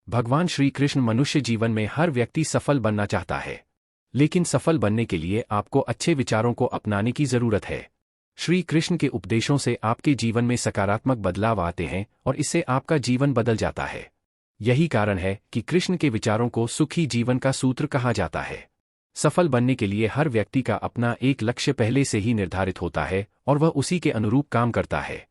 भगवान श्री कृष्ण मनुष्य जीवन में हर व्यक्ति सफल बनना चाहता है, लेकिन सफल बनने के लिए आपको अच्छे विचारों को अपनाने की जरूरत है। श्री कृष्ण के उपदेशों से आपके जीवन में सकारात्मक बदलाव आते हैं और इससे आपका जीवन बदल जाता है। यही कारण है कि कृष्ण के विचारों को सुखी जीवन का सूत्र कहा जाता है। सफल बनने के लिए हर व्यक्ति का अपना एक लक्ष्य पहले से ही निर्धारित होता है और वह उसी के अनुरूप काम करता है।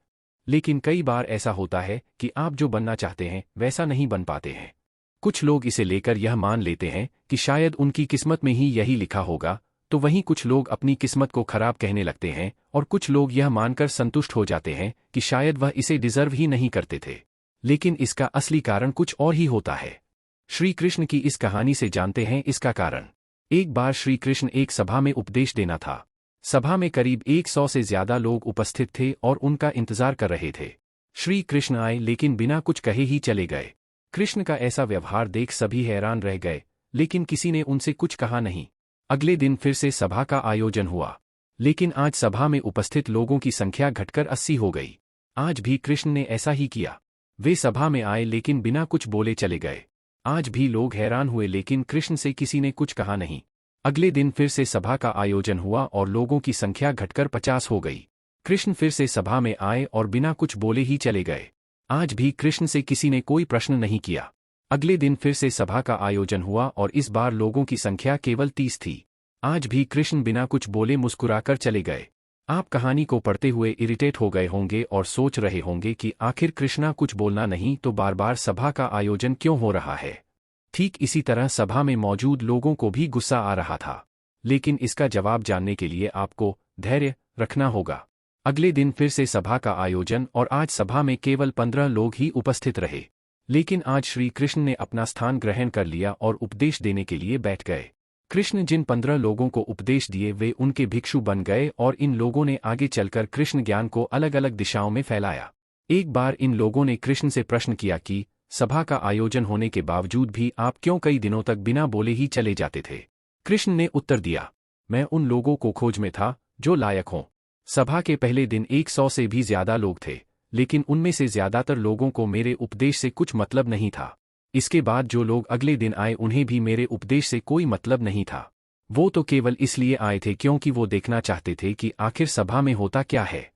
लेकिन कई बार ऐसा होता है कि आप जो बनना चाहते हैं वैसा नहीं बन पाते हैं। कुछ लोग इसे लेकर यह मान लेते हैं कि शायद उनकी किस्मत में ही यही लिखा होगा, तो वहीं कुछ लोग अपनी किस्मत को खराब कहने लगते हैं और कुछ लोग यह मानकर संतुष्ट हो जाते हैं कि शायद वह इसे डिजर्व ही नहीं करते थे। लेकिन इसका असली कारण कुछ और ही होता है। श्री कृष्ण की इस कहानी से जानते हैं इसका कारण। एक बार श्री कृष्ण एक सभा में उपदेश देना था। सभा में करीब 100 से ज्यादा लोग उपस्थित थे और उनका इंतजार कर रहे थे। श्री कृष्ण आए लेकिन बिना कुछ कहे ही चले गए। कृष्ण का ऐसा व्यवहार देख सभी हैरान रह गए, लेकिन किसी ने उनसे कुछ कहा नहीं। अगले दिन फिर से सभा का आयोजन हुआ, लेकिन आज सभा में उपस्थित लोगों की संख्या घटकर 80 हो गई। आज भी कृष्ण ने ऐसा ही किया। वे सभा में आए लेकिन बिना कुछ बोले चले गए। आज भी लोग हैरान हुए लेकिन कृष्ण से किसी ने कुछ कहा नहीं। अगले दिन फिर से सभा का आयोजन हुआ और लोगों की संख्या घटकर 50 हो गई। कृष्ण फिर से सभा में आए और बिना कुछ बोले ही चले गए। आज भी कृष्ण से किसी ने कोई प्रश्न नहीं किया। अगले दिन फिर से सभा का आयोजन हुआ और इस बार लोगों की संख्या केवल 30 थी। आज भी कृष्ण बिना कुछ बोले मुस्कुराकर चले गए। आप कहानी को पढ़ते हुए इरिटेट हो गए होंगे और सोच रहे होंगे कि आखिर कृष्णा कुछ बोलना नहीं तो बार बार सभा का आयोजन क्यों हो रहा है। ठीक इसी तरह सभा में मौजूद लोगों को भी गुस्सा आ रहा था, लेकिन इसका जवाब जानने के लिए आपको धैर्य रखना होगा। अगले दिन फिर से सभा का आयोजन और आज सभा में केवल 15 लोग ही उपस्थित रहे। लेकिन आज श्री कृष्ण ने अपना स्थान ग्रहण कर लिया और उपदेश देने के लिए बैठ गए। कृष्ण जिन 15 लोगों को उपदेश दिए वे उनके भिक्षु बन गए और इन लोगों ने आगे चलकर कृष्ण ज्ञान को अलग अलग दिशाओं में फैलाया। एक बार इन लोगों ने कृष्ण से प्रश्न किया कि सभा का आयोजन होने के बावजूद भी आप क्यों कई दिनों तक बिना बोले ही चले जाते थे। कृष्ण ने उत्तर दिया, मैं उन लोगों को खोज में था जो लायक हों। सभा के पहले दिन 100 से भी ज्यादा लोग थे, लेकिन उनमें से ज्यादातर लोगों को मेरे उपदेश से कुछ मतलब नहीं था। इसके बाद जो लोग अगले दिन आए उन्हें भी मेरे उपदेश से कोई मतलब नहीं था। वो तो केवल इसलिए आए थे क्योंकि वो देखना चाहते थे कि आखिर सभा में होता क्या है।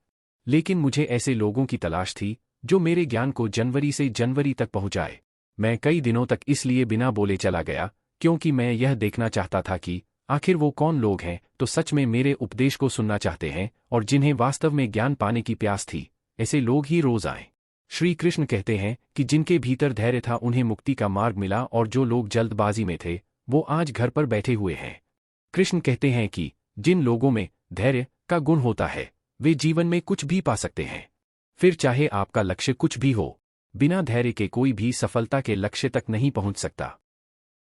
लेकिन मुझे ऐसे लोगों की तलाश थी जो मेरे ज्ञान को जनवरी से जनवरी तक पहुंचाए। मैं कई दिनों तक इसलिए बिना बोले चला गया क्योंकि मैं यह देखना चाहता था कि आखिर वो कौन लोग हैं तो सच में मेरे उपदेश को सुनना चाहते हैं और जिन्हें वास्तव में ज्ञान पाने की प्यास थी। ऐसे लोग ही रोज आए। श्री कृष्ण कहते हैं कि जिनके भीतर धैर्य था उन्हें मुक्ति का मार्ग मिला और जो लोग जल्दबाजी में थे वो आज घर पर बैठे हुए हैं। कृष्ण कहते हैं कि जिन लोगों में धैर्य का गुण होता है वे जीवन में कुछ भी पा सकते हैं, फिर चाहे आपका लक्ष्य कुछ भी हो। बिना धैर्य के कोई भी सफलता के लक्ष्य तक नहीं पहुंच सकता।